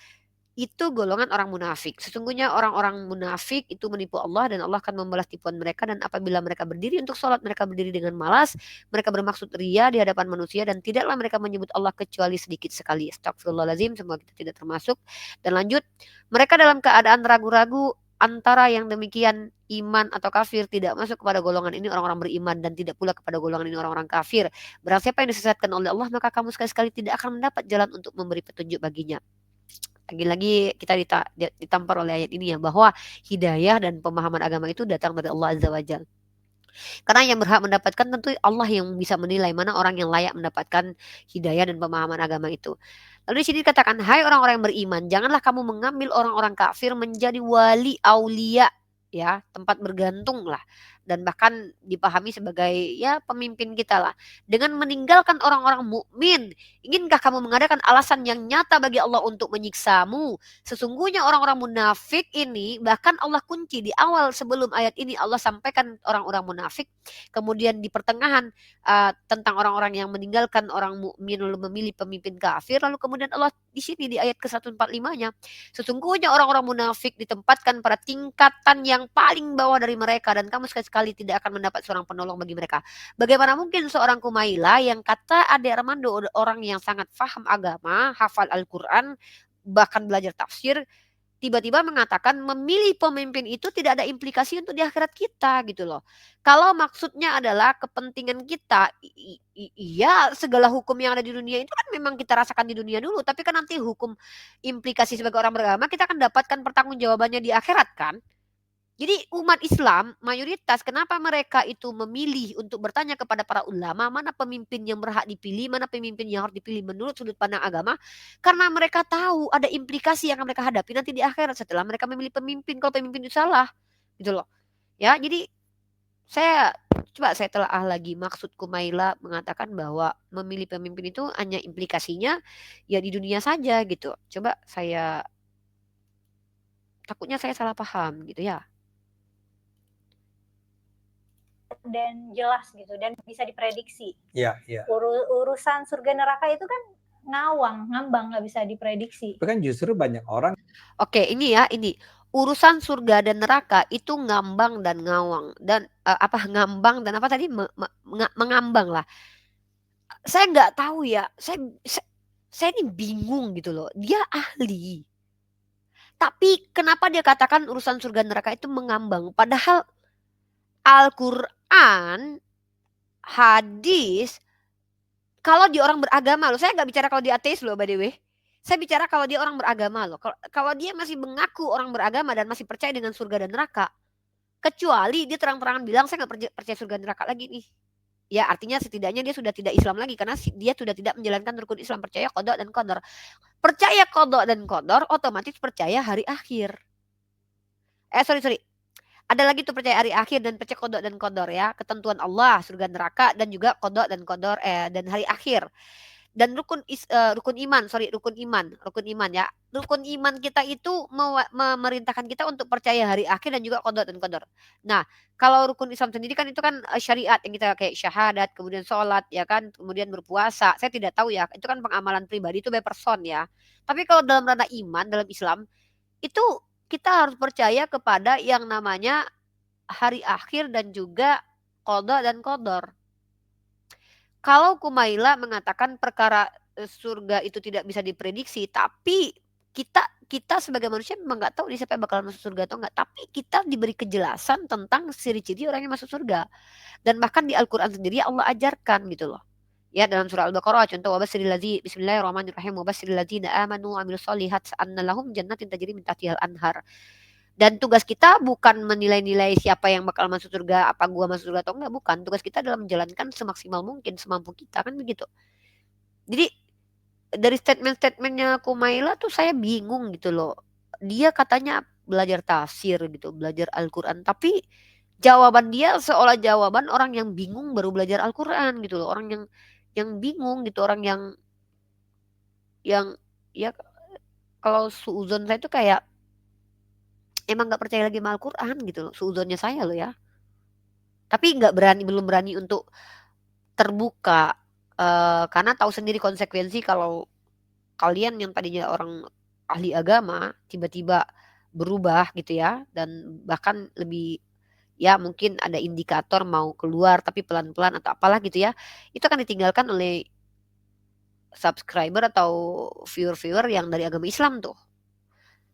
itu golongan orang munafik. Sesungguhnya orang-orang munafik itu menipu Allah dan Allah akan membalas tipuan mereka. Dan apabila mereka berdiri untuk sholat, mereka berdiri dengan malas. Mereka bermaksud ria di hadapan manusia dan tidaklah mereka menyebut Allah kecuali sedikit sekali. Astagfirullahaladzim, semoga kita tidak termasuk. Dan lanjut, mereka dalam keadaan ragu-ragu antara yang demikian iman atau kafir, tidak masuk kepada golongan ini orang-orang beriman dan tidak pula kepada golongan ini orang-orang kafir. Barang siapa yang disesatkan oleh Allah, maka kamu sekali-sekali tidak akan mendapat jalan untuk memberi petunjuk baginya. Lagi-lagi kita ditampar oleh ayat ini ya, bahwa hidayah dan pemahaman agama itu datang dari Allah Azza wa Jalla. Karena yang berhak mendapatkan tentu Allah yang bisa menilai mana orang yang layak mendapatkan hidayah dan pemahaman agama itu. Lalu di sini dikatakan, hai orang-orang yang beriman, janganlah kamu mengambil orang-orang kafir menjadi wali aulia, ya, tempat bergantung lah, dan bahkan dipahami sebagai ya pemimpin kita lah, dengan meninggalkan orang-orang mukmin. Inkah kamu mengadakan alasan yang nyata bagi Allah untuk menyiksamu? Sesungguhnya orang-orang munafik ini bahkan Allah kunci di awal, sebelum ayat ini Allah sampaikan orang-orang munafik, kemudian di pertengahan tentang orang-orang yang meninggalkan orang mukmin lalu memilih pemimpin kafir, lalu kemudian Allah di sini di ayat ke-145-nya, sesungguhnya orang-orang munafik ditempatkan pada tingkatan yang paling bawah dari mereka dan kamu sekali tidak akan mendapat seorang penolong bagi mereka. Bagaimana mungkin seorang Kumaila yang kata Ade Armando orang yang sangat paham agama, hafal Al-Quran, bahkan belajar tafsir, tiba-tiba mengatakan memilih pemimpin itu tidak ada implikasi untuk di akhirat kita gitu loh. Kalau maksudnya adalah kepentingan kita, iya segala hukum yang ada di dunia itu kan memang kita rasakan di dunia dulu, tapi kan nanti hukum implikasi sebagai orang beragama kita akan dapatkan pertanggungjawabannya di akhirat kan. Jadi umat Islam mayoritas kenapa mereka itu memilih untuk bertanya kepada para ulama mana pemimpin yang berhak dipilih, mana pemimpin yang harus dipilih menurut sudut pandang agama, karena mereka tahu ada implikasi yang akan mereka hadapi nanti di akhirat setelah mereka memilih pemimpin kalau pemimpin itu salah, gitu loh. Ya, jadi saya telah lagi maksud Kumaila mengatakan bahwa memilih pemimpin itu hanya implikasinya ya di dunia saja gitu. Coba takutnya saya salah paham gitu ya. Dan jelas gitu dan bisa diprediksi. Iya. Urusan surga neraka itu kan ngambang, nggak bisa diprediksi. Tapi kan justru banyak orang. Oke, ini urusan surga dan neraka itu ngambang dan ngawang dan ngambang dan apa tadi mengambang lah. Saya nggak tahu ya. Saya ini bingung gitu loh. Dia ahli. Tapi kenapa dia katakan urusan surga neraka itu mengambang? Padahal Al-Quran, hadis, kalau di orang beragama loh. Saya nggak bicara kalau di ateis loh by the way. Saya bicara kalau dia orang beragama loh. Kalau dia masih mengaku orang beragama dan masih percaya dengan surga dan neraka. Kecuali dia terang-terangan bilang saya nggak percaya surga dan neraka lagi nih. Ya artinya setidaknya dia sudah tidak Islam lagi. Karena dia sudah tidak menjalankan rukun Islam. Percaya qada dan qadar. Percaya qada dan qadar otomatis percaya hari akhir. Sorry. Ada lagi tuh percaya hari akhir dan percaya qada dan qadar ya. Ketentuan Allah, surga neraka dan juga qada dan qadar dan hari akhir. Dan rukun iman ya. Rukun iman kita itu memerintahkan kita untuk percaya hari akhir dan juga qada dan qadar. Nah, kalau rukun Islam sendiri kan itu kan syariat yang kita kayak syahadat, kemudian sholat ya kan, kemudian berpuasa. Saya tidak tahu ya, itu kan pengamalan pribadi itu by person ya. Tapi kalau dalam ranah iman dalam Islam itu kita harus percaya kepada yang namanya hari akhir dan juga qada dan qadar. Kalau Kumaila mengatakan perkara surga itu tidak bisa diprediksi, tapi kita sebagai manusia memang nggak tahu siapa yang bakal masuk surga atau enggak. Tapi kita diberi kejelasan tentang ciri-ciri orang yang masuk surga. Dan bahkan di Al-Quran sendiri Allah ajarkan gitu loh. Ya dalam surah Al-Baqarah contoh bismillahirrahmanirrahim wabashiril ladzina amanu wa amilus solihat anna lahum jannatin tajri min tahtihal anhar. Dan tugas kita bukan menilai-nilai siapa yang bakal masuk surga, apa gua masuk surga atau enggak, bukan. Tugas kita adalah menjalankan semaksimal mungkin, semampu kita kan begitu. Jadi dari statement-statementnya Kumaila tuh saya bingung gitu loh. Dia katanya belajar tafsir gitu, belajar Al-Quran, tapi jawaban dia seolah jawaban orang yang bingung baru belajar Al-Quran gitu loh. Orang yang bingung gitu, orang yang ya kalau suuzon saya itu kayak emang nggak percaya lagi sama Al-Quran gitu loh, suudzonnya saya loh ya. Tapi belum berani untuk terbuka karena tahu sendiri konsekuensi kalau kalian yang tadinya orang ahli agama tiba-tiba berubah gitu ya dan bahkan lebih ya mungkin ada indikator mau keluar tapi pelan-pelan atau apalah gitu ya. Itu akan ditinggalkan oleh subscriber atau viewer-viewer yang dari agama Islam tuh.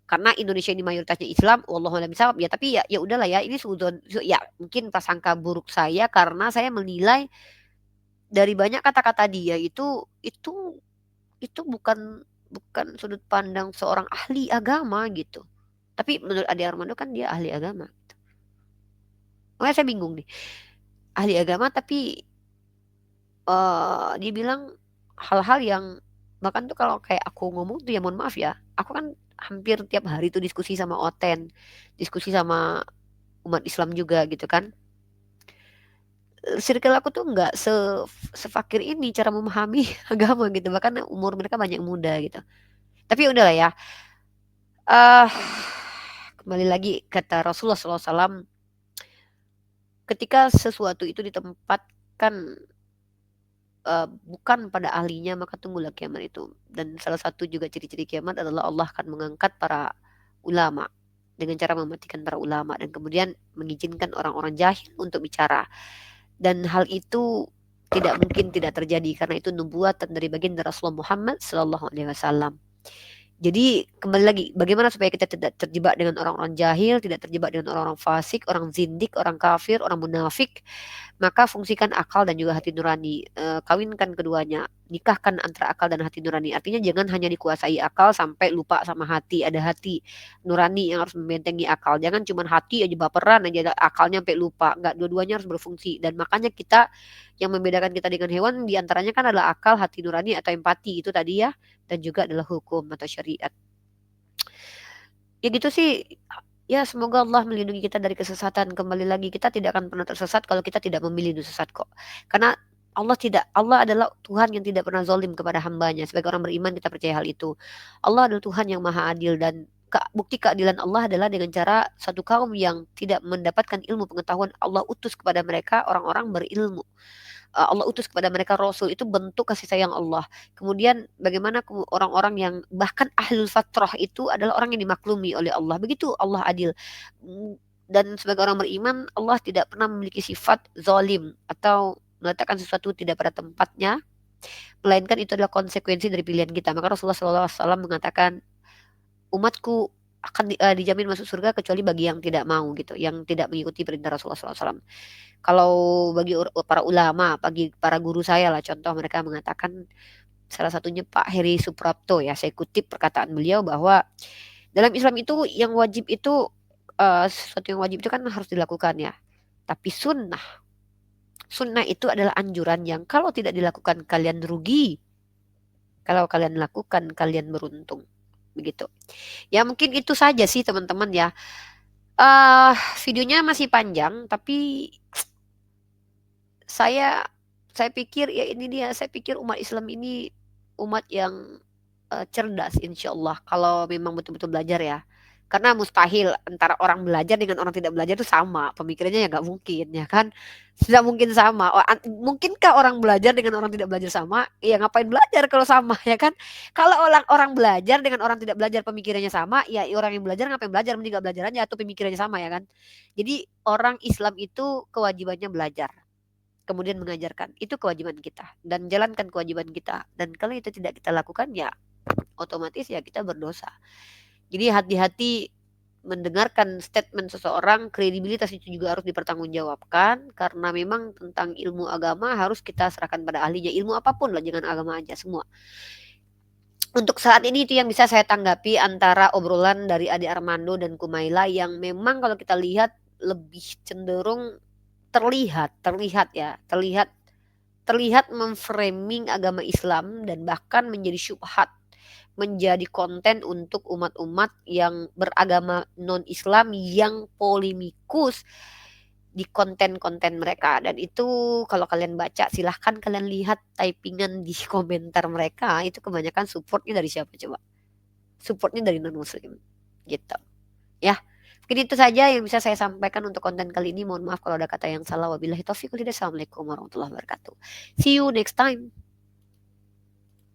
Karena Indonesia ini mayoritasnya Islam, wallahu a'lam bishawab ya, tapi ya udahlah ya, ini suudzon ya mungkin prasangka buruk saya karena saya menilai dari banyak kata-kata dia itu bukan sudut pandang seorang ahli agama gitu. Tapi menurut Ade Armando kan dia ahli agama gitu. Makanya saya bingung nih. Ahli agama tapi dia bilang hal-hal yang bahkan tuh kalau kayak aku ngomong tuh ya mohon maaf ya, aku kan hampir tiap hari tuh diskusi sama Oten, diskusi sama umat Islam juga gitu kan. Circle aku tuh nggak sefakir ini cara memahami agama gitu, bahkan umur mereka banyak muda gitu. Tapi udahlah ya. Kembali lagi kata Rasulullah SAW, ketika sesuatu itu ditempatkan bukan pada ahlinya maka tunggulah kiamat itu. Dan salah satu juga ciri-ciri kiamat adalah Allah akan mengangkat para ulama dengan cara mematikan para ulama dan kemudian mengizinkan orang-orang jahil untuk bicara. Dan hal itu tidak mungkin tidak terjadi karena itu nubuatan dari baginda Rasulullah Muhammad sallallahu alaihi wasallam. Jadi kembali lagi bagaimana supaya kita tidak terjebak dengan orang-orang jahil, tidak terjebak dengan orang-orang fasik, orang zindik, orang kafir, orang munafik. Maka fungsikan akal dan juga hati nurani, kawinkan keduanya nikahkan antara akal dan hati nurani. Artinya jangan hanya dikuasai akal sampai lupa sama hati. Ada hati nurani yang harus membentengi akal. Jangan cuma hati aja baperan aja, akalnya sampai lupa. Enggak, dua-duanya harus berfungsi. Dan makanya kita, yang membedakan kita dengan hewan diantaranya kan adalah akal, hati nurani atau empati itu tadi ya. Dan juga adalah hukum atau syariat. Ya gitu sih. Ya semoga Allah melindungi kita dari kesesatan. Kembali lagi, kita tidak akan pernah tersesat kalau kita tidak memilih sesat kok. Karena Allah adalah Tuhan yang tidak pernah zalim kepada hambanya. Sebagai orang beriman kita percaya hal itu. Allah adalah Tuhan yang maha adil, dan bukti keadilan Allah adalah dengan cara satu kaum yang tidak mendapatkan ilmu pengetahuan, Allah utus kepada mereka orang-orang berilmu. Allah utus kepada mereka Rasul, itu bentuk kasih sayang Allah. Kemudian bagaimana orang-orang yang bahkan ahlul fatrah itu adalah orang yang dimaklumi oleh Allah. Begitu Allah adil. Dan sebagai orang beriman, Allah tidak pernah memiliki sifat zalim atau meletakkan sesuatu tidak pada tempatnya, melainkan itu adalah konsekuensi dari pilihan kita. Maka Rasulullah SAW mengatakan, umatku akan dijamin masuk surga kecuali bagi yang tidak mau gitu, yang tidak mengikuti perintah Rasulullah SAW. Kalau bagi para ulama, bagi para guru saya lah, contoh mereka mengatakan, salah satunya Pak Heri Suprapto ya, saya kutip perkataan beliau bahwa dalam Islam itu yang wajib itu sesuatu yang wajib itu kan harus dilakukan ya. Tapi sunnah itu adalah anjuran yang kalau tidak dilakukan kalian rugi, kalau kalian lakukan kalian beruntung. Begitu. Ya mungkin itu saja sih teman-teman ya. Videonya masih panjang, tapi saya pikir ya ini dia, saya pikir umat Islam ini umat yang cerdas insya Allah kalau memang betul-betul belajar ya. Karena mustahil antara orang belajar dengan orang tidak belajar itu sama. Pemikirannya ya nggak mungkin ya kan. Tidak mungkin sama. Mungkinkah orang belajar dengan orang tidak belajar sama? Ya ngapain belajar kalau sama ya kan. Kalau orang belajar dengan orang tidak belajar pemikirannya sama, ya orang yang belajar ngapain belajar, mending gak belajar aja atau pemikirannya sama ya kan. Jadi orang Islam itu kewajibannya belajar, kemudian mengajarkan. Itu kewajiban kita. Dan jalankan kewajiban kita. Dan kalau itu tidak kita lakukan ya otomatis ya kita berdosa. Jadi hati-hati mendengarkan statement seseorang, kredibilitas itu juga harus dipertanggungjawabkan, karena memang tentang ilmu agama harus kita serahkan pada ahlinya. Ilmu apapun lah, jangan agama aja, semua. Untuk saat ini itu yang bisa saya tanggapi antara obrolan dari Ade Armando dan Kumaila, yang memang kalau kita lihat lebih cenderung terlihat memframing agama Islam dan bahkan menjadi syubhat, menjadi konten untuk umat-umat yang beragama non-Islam yang polemikus di konten-konten mereka. Dan itu kalau kalian baca, silahkan kalian lihat typingan di komentar mereka, itu kebanyakan supportnya dari siapa coba? Supportnya dari non-muslim gitu ya. Mungkin itu saja yang bisa saya sampaikan untuk konten kali ini. Mohon maaf kalau ada kata yang salah. Wabillahi taufiq wal hidayah. Assalamualaikum warahmatullahi wabarakatuh. See you next time.